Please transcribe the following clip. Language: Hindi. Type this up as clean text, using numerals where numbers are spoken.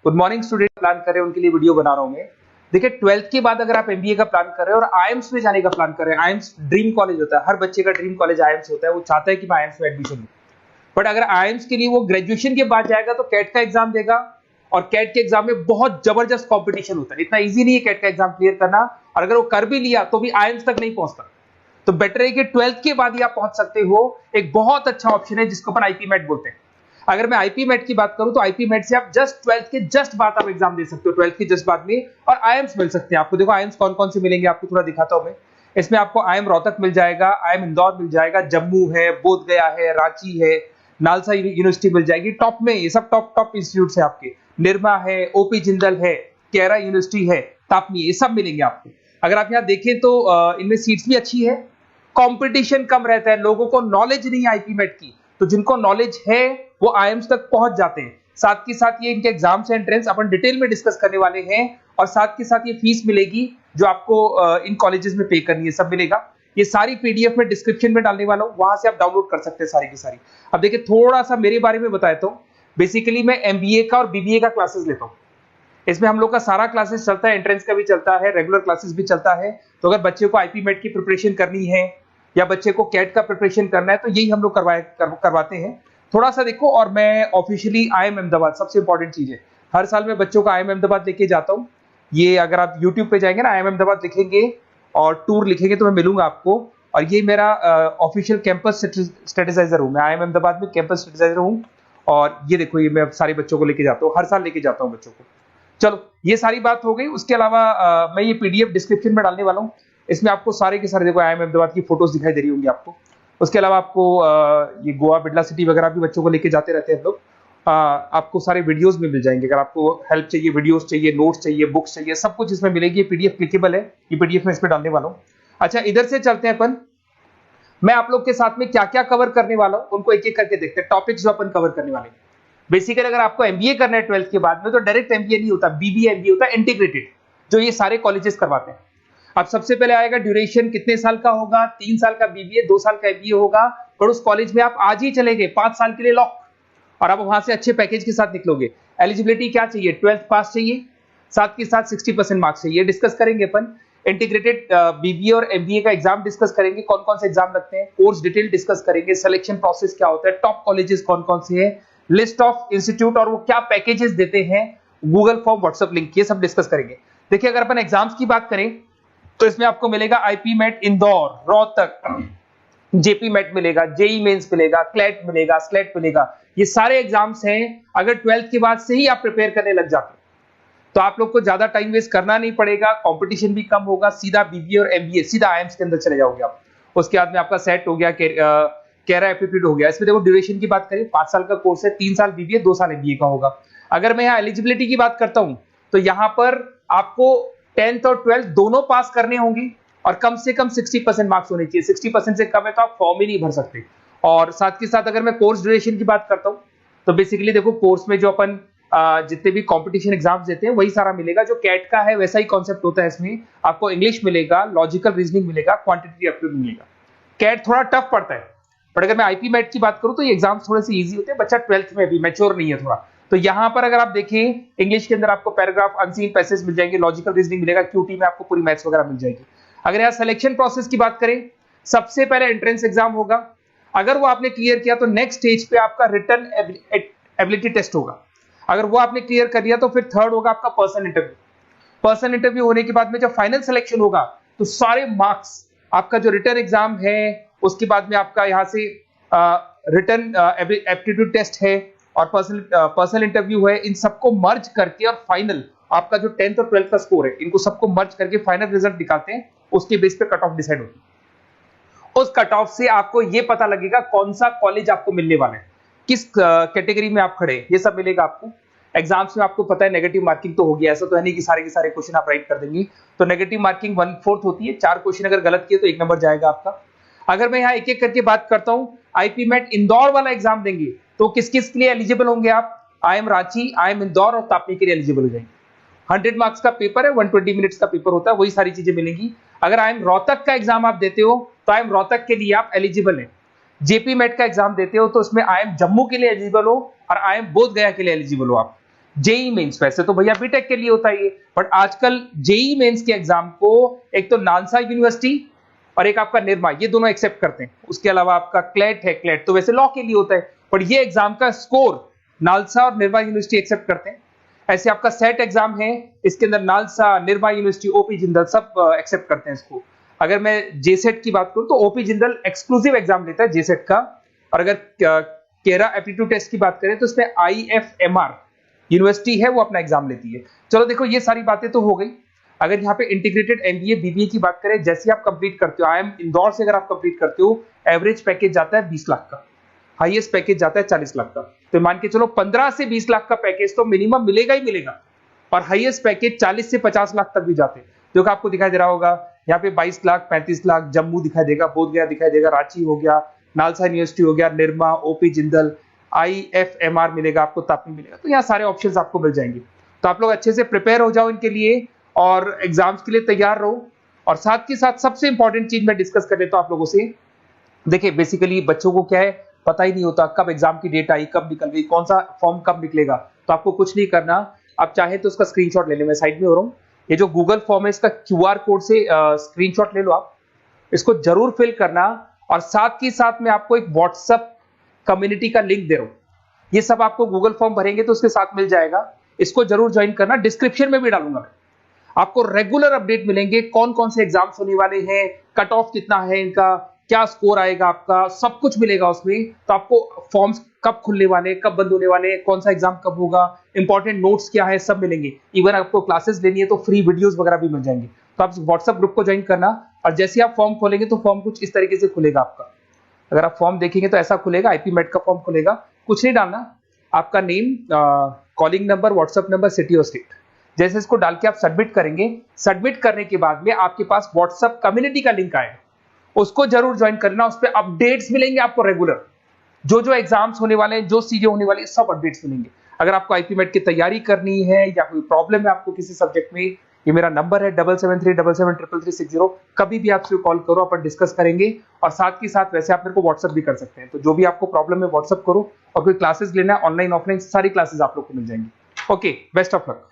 गुड मॉर्निंग स्टूडेंट, प्लान कर रहे हैं उनके लिए वीडियो बना रहा हूं मैं। देखिए 12th के बाद अगर आप एमबीए का प्लान कर रहे हैं और आईएम्स में जाने का प्लान कर रहे हैं, आईएम्स ड्रीम कॉलेज होता है, हर बच्चे का ड्रीम कॉलेज आईएम्स होता है, वो चाहता है कि मैं आईएम्स में एडमिशन लूं। बट अगर आईएम्स के लिए वो ग्रेजुएशन के बाद जाएगा तो कैट का एग्जाम देगा, और कैट के एग्जाम में बहुत जबरदस्त कॉम्पिटिशन होता है, इतना ईजी नहीं है कैट का एग्जाम क्लियर करना, और अगर वो कर भी लिया तो भी आईएम्स तक नहीं पहुंचता। तो बेटर है कि 12th के बाद ही आप पहुंच सकते हो। एक बहुत अच्छा ऑप्शन है जिसको अपन आईपी मेट बोलते हैं। अगर मैं आईपी मेट की बात करूं तो आईपी मेट से आप जस्ट 12th के जस्ट बाद आप एग्जाम दे सकते हो, 12th के जस्ट बाद में, और आईएम्स मिल सकते हैं आपको। देखो आईएम्स कौन कौन से मिलेंगे आपको थोड़ा दिखाता हूं मैं। इसमें आपको आईएम रोहतक मिल जाएगा, आईएम इंदौर मिल जाएगा, जम्मू है, बोधगया है, रांची है, नालसा यूनिवर्सिटी मिल जाएगी। टॉप में ये सब टॉप इंस्टीट्यूट है आपके, निर्मा है, ओपी जिंदल है, केरा यूनिवर्सिटी है, तापनी, ये सब मिलेंगे आपको। अगर आप यहाँ देखें तो इनमें सीट्स भी अच्छी है, कंपटीशन कम रहता है, लोगों को नॉलेज नहीं है आईपी मेट की, तो जिनको नॉलेज है वो आईएम्स तक पहुंच जाते हैं। साथ के साथ ये इनके एग्जाम से एंट्रेंस अपन डिटेल में डिस्कस करने वाले हैं, और साथ के साथ ये फीस मिलेगी जो आपको इन कॉलेजेस में पे करनी है, सब मिलेगा। ये सारी पीडीएफ में डिस्क्रिप्शन में डालने वाला हूं, वहां से आप डाउनलोड कर सकते हैं सारी की सारी। अब देखिए थोड़ा सा मेरे बारे में बताता हूं। बेसिकली मैं एमबीए का और बीबीए का क्लासेस लेता हूं। इसमें हम लोग का सारा क्लासेस चलता है, एंट्रेंस का भी चलता है, रेगुलर क्लासेस भी चलता है। तो अगर बच्चे को आईपी मेट की प्रिपरेशन करनी है या बच्चे को कैट का प्रिपरेशन करना है तो यही हम लोग करवाते हैं। थोड़ा सा देखो, और मैं ऑफिशियली आईएम अहमदाबाद, सबसे इंपॉर्टेंट चीज है, हर साल मैं बच्चों को आईएम अहमदाबाद लेके जाता हूँ। ये अगर आप यूट्यूब पे जाएंगे ना, आईएम अहमदाबाद लिखेंगे और टूर लिखेंगे तो मैं मिलूंगा आपको। और ये मेरा ऑफिशियल कैंपस स्ट्रेटेजाइजर हूँ, मैं आईएम अहमदाबाद में कैंपस स्ट्रेटेजाइजर हूँ। और ये देखो, ये मैं सारे बच्चों को लेके जाता हूँ, हर साल लेके जाता हूँ बच्चों को। चलो ये सारी बात हो गई। उसके अलावा मैं ये पीडीएफ डिस्क्रिप्शन में डालने वाला हूँ। इसमें आपको सारे के सारे, देखो आईएम अहमदाबाद की फोटोज दिखाई दे रही होंगी आपको। उसके अलावा आपको ये गोवा, बिरला सिटी वगैरह भी बच्चों को लेके जाते रहते हैं हम लोग। आपको सारे वीडियोस में मिल जाएंगे। अगर आपको हेल्प चाहिए, वीडियोस चाहिए, नोट्स चाहिए, बुक्स चाहिए, सब कुछ इसमें मिलेगी। ये पीडीएफ क्लिकेबल है, ये पीडीएफ में इसमें डालने वाला हूँ। अच्छा इधर से चलते हैं अपन, मैं आप लोग के साथ में क्या क्या कवर करने वाला हूँ उनको एक एक करके देखते हैं, टॉपिक्स जो अपन कवर करने वाले हैं। बेसिकली अगर आपको एमबीए करना है 12th के बाद में तो डायरेक्ट एमबीए नहीं होता, बीबीए एमबीए होता है, इंटीग्रेटेड, जो ये सारे कॉलेजेस करवाते हैं। अब सबसे पहले आएगा ड्यूरेशन, कितने साल का होगा, 3 साल का बीबीए, 2 साल का एमबीए होगा। पर उस कॉलेज में आप आज ही चले गए 5 साल के लिए लॉक, और आप वहां से अच्छे पैकेज के साथ निकलोगे। एलिजिबिलिटी क्या चाहिए, 12th पास चाहिए, साथ के साथ 60% मार्क्स चाहिए। डिस्कस करेंगे अपन इंटीग्रेटेड बीबीए और एमबीए का एग्जाम डिस्कस करेंगे, कौन कौन से एग्जाम लगते हैं, कोर्स डिटेल डिस्कस करेंगे, सिलेक्शन प्रोसेस क्या होता है, टॉप कॉलेजेस कौन कौन से हैं, लिस्ट ऑफ इंस्टीट्यूट और वो क्या पैकेजेस देते हैं, गूगल फॉर्म, व्हाट्सएप लिंक, ये सब डिस्कस करेंगे। देखिए अगर अपन एग्जाम्स की बात करें तो इसमें आपको मिलेगा IPMAT Indore, Rohtak, JIPMAT मिलेगा, जेई मेंस मिलेगा, क्लेट मिलेगा, स्लेट मिलेगा। ये सारे एग्जाम्स हैं। अगर 12th के बाद से ही आप प्रिपेयर करने लग जाते तो आप लोग को ज्यादा टाइम वेस्ट करना नहीं पड़ेगा, कंपटीशन भी कम होगा, सीधा बीबीए और एमबीए सीधा आईएम्स के अंदर चले जाओगे आप। उसके बाद में आपका सेट हो गया, कैरा एप्टीट्यूड हो गया। इसमें देखो ड्यूरेशन की बात करें, 5 साल का कोर्स है, 3 साल बीबीए, 2 साल एमबीए का होगा। अगर मैं यहाँ एलिजिबिलिटी की बात करता हूं तो यहाँ पर आपको 10th और 12th दोनों पास करने होंगे, और कम से कम 60% मार्क्स होने चाहिए। 60% से कम है तो आप फॉर्म ही नहीं भर सकते। और साथ के साथ अगर मैं कोर्स ड्यूरेशन की बात करता हूं तो बेसिकली देखो कोर्स में जो अपन जितने भी कंपटीशन एग्जाम्स देते हैं वही सारा मिलेगा। जो कैट का है वैसा ही कॉन्सेप्ट होता है। इसमें आपको इंग्लिश मिलेगा, लॉजिकल रीजनिंग मिलेगा, क्वांटिटेटिव एप्टीट्यूड मिलेगा। कैट थोड़ा टफ पड़ता है, पर अगर मैं आईपी मेट की बात करूं तो ये एग्जाम्स थोड़े से इजी होते हैं। बच्चा 12th में भी मैच्योर नहीं है थोड़ा, तो यहां पर अगर आप देखें इंग्लिश के अंदर आपको पैराग्राफ, अनसीन पैसेज मिल जाएंगे, लॉजिकल रीजनिंग मिलेगा, क्यूटी में आपको पूरी मैथ्स वगैरह मिल जाएगी। अगर यहाँ सिलेक्शन प्रोसेस की बात करें, सबसे पहले एंट्रेंस एग्जाम होगा। अगर वो आपने क्लियर किया तो नेक्स्ट स्टेज पे आपका रिटन एबिलिटी टेस्ट होगा। अगर वो आपने क्लियर कर दिया तो फिर थर्ड होगा आपका पर्सनल इंटरव्यू। पर्सनल इंटरव्यू होने के बाद में जब फाइनल सिलेक्शन होगा तो सारे मार्क्स, आपका जो रिटन एग्जाम है, उसके बाद में आपका यहाँ से रिटन एप्टीट्यूड टेस्ट है और पर्सनल इंटरव्यू है, इन सबको मर्ज करके और फाइनल आपका जो 10th और 12th का स्कोर है, इनको सबको मर्ज करके फाइनल रिजल्ट निकालते हैं। उसके बेस पे कट ऑफ डिसाइड होती है। उस कट ऑफ से आपको ये पता लगेगा कौन सा कॉलेज आपको मिलने वाला है, किस कैटेगरी में आप खड़े, ये सब मिलेगा आपको। एग्जाम्स में आपको पता है नेगेटिव मार्किंग तो होगी, ऐसा तो है नहीं कि सारे के सारे क्वेश्चन आप राइट कर देंगे। तो नेगेटिव मार्किंग 1/4 होती है, 4 क्वेश्चन अगर गलत किए तो 1 नंबर जाएगा आपका। अगर मैं यहाँ एक एक करके बात करता हूँ, आईपी मेट इंदौर वाला एग्जाम देंगे तो किस किस के लिए एलिजिबल होंगे आप, आईएम रांची, आईएम इंदौर और तापनी के लिए एलिजिबल हो जाएंगे। 100 मार्क्स का पेपर है, 120 मिनट्स का पेपर होता है, वही सारी चीजें मिलेंगी। अगर आईएम रोहतक का एग्जाम आप देते हो तो आईएम रोहतक के लिए आप एलिजिबल हैं। जेपी मेट का एग्जाम देते हो तो उसमें आईएम जम्मू के लिए एलिजिबल हो और आईएम बोधगया के लिए एलिजिबल हो आप। जेई मेंस, वैसे तो भैया बीटेक के लिए होता है ये, बट आजकल जेई मेंस के एग्जाम को एक तो नालसा यूनिवर्सिटी और एक आपका निर्मा, ये दोनों एक्सेप्ट करते हैं। उसके अलावा आपका क्लेट है, क्लेट तो वैसे लॉ के लिए होता है, बट ये एग्जाम का स्कोर नालसा और निर्मा यूनिवर्सिटी एक्सेप्ट करते हैं। ऐसे आपका सेट एग्जाम है, इसके अंदर NALSA, Nirma university, OP Jindal सब एक्सेप्ट करते हैं इसको। अगर मैं जेसेट की बात करूं तो ओपी जिंदल एक्सक्लूसिव एग्जाम लेता है जेसेट का, और अगर केरा एप्टीट्यूड टेस्ट की बात करें तो इसमें आईएफएमआर यूनिवर्सिटी है वो अपना एग्जाम लेती है। चलो देखो ये सारी बातें तो हो गई। अगर यहाँ पे इंटीग्रेटेड एमबीए बीबीए की बात करें, जैसे आप कंप्लीट करते हो, आईएम इंदौर से अगर आप कंप्लीट करते हो, एवरेज पैकेज जाता है 20 लाख का, हाईएस्ट पैकेज जाता है 40 लाख का। तो मान के चलो 15 से 20 लाख का पैकेज तो मिनिमम मिलेगा ही मिलेगा, और हाईएस्ट पैकेज 40 से 50 लाख तक भी जाते हैं, जो कि आपको दिखाई दे रहा होगा यहाँ पे 22 लाख, 35 लाख, जम्मू दिखाई देगा, बोधगया दिखाई देगा, रांची हो गया, नालसा यूनिवर्सिटी हो गया, निर्मा, ओपी जिंदल, आईएफएमआर मिलेगा आपको, तापी मिलेगा। तो यहाँ सारे ऑप्शंस आपको मिल जाएंगे। तो आप लोग अच्छे से प्रिपेयर हो जाओ इनके लिए और एग्जाम्स के लिए तैयार रहो। और साथ के साथ सबसे इंपॉर्टेंट चीज मैं डिस्कस कर लेता हूं आप लोगों से। देखिए बेसिकली बच्चों को क्या है, पता ही नहीं होता कब एग्जाम की डेट आई, कब निकल गई, कौन सा फॉर्म कब निकलेगा। तो आपको कुछ नहीं करना, आप चाहे तो उसका स्क्रीनशॉट ले ले, मैं साइड में हो रहा हूँ, ये जो गूगल फॉर्म है इसका क्यूआर कोड से स्क्रीनशॉट ले लो, आप इसको जरूर फिल करना। और साथ ही साथ मैं आपको एक व्हाट्सएप कम्युनिटी का लिंक दे रहा हूं, ये सब आपको गूगल फॉर्म भरेंगे तो उसके साथ मिल जाएगा, इसको जरूर ज्वाइन करना, डिस्क्रिप्शन में भी डालूंगा मैं। आपको रेगुलर अपडेट मिलेंगे, कौन कौन से एग्जाम्स होने वाले हैं, कट ऑफ कितना है इनका, क्या स्कोर आएगा आपका, सब कुछ मिलेगा उसमें। तो आपको फॉर्म्स कब खुलने वाले, कब बंद होने वाले, कौन सा एग्जाम कब होगा, इंपॉर्टेंट नोट्स क्या है, सब मिलेंगे। इवन आपको क्लासेस लेनी है तो फ्री वीडियोस वगैरह भी मिल जाएंगे। तो आप व्हाट्सएप ग्रुप को ज्वाइन करना, और जैसे आप फॉर्म खोलेंगे तो फॉर्म कुछ इस तरीके से खुलेगा आपका। अगर आप फॉर्म देखेंगे तो ऐसा खुलेगा, आईपी मेट का फॉर्म खुलेगा, कुछ नहीं डालना, आपका name, calling number, WhatsApp number, city और स्टेट, जैसे इसको डाल के आप सबमिट करेंगे। सबमिट करने के बाद में आपके पास व्हाट्सएप कम्युनिटी का लिंक आएगा, उसको जरूर ज्वाइन करना। उस पर अपडेट्स मिलेंगे आपको रेगुलर, जो जो एग्जाम्स होने वाले हैं, जो चीजें होने वाली है, सब अपडेट्स मिलेंगे। अगर आपको आईपी मेट की तैयारी करनी है या कोई प्रॉब्लम है आपको किसी सब्जेक्ट में, ये मेरा नंबर है 7737733360, कभी भी आप कॉल करो, अपन डिस्कस करेंगे। और साथ ही साथ वैसे आप मेरे को व्हाट्सएप भी कर सकते हैं, तो जो भी आपको प्रॉब्लम है व्हाट्सएप करो। और कोई क्लासेस लेना है ऑनलाइन ऑफलाइन, सारी क्लासेस आप लोग को मिल जाएंगी। Okay, best of luck.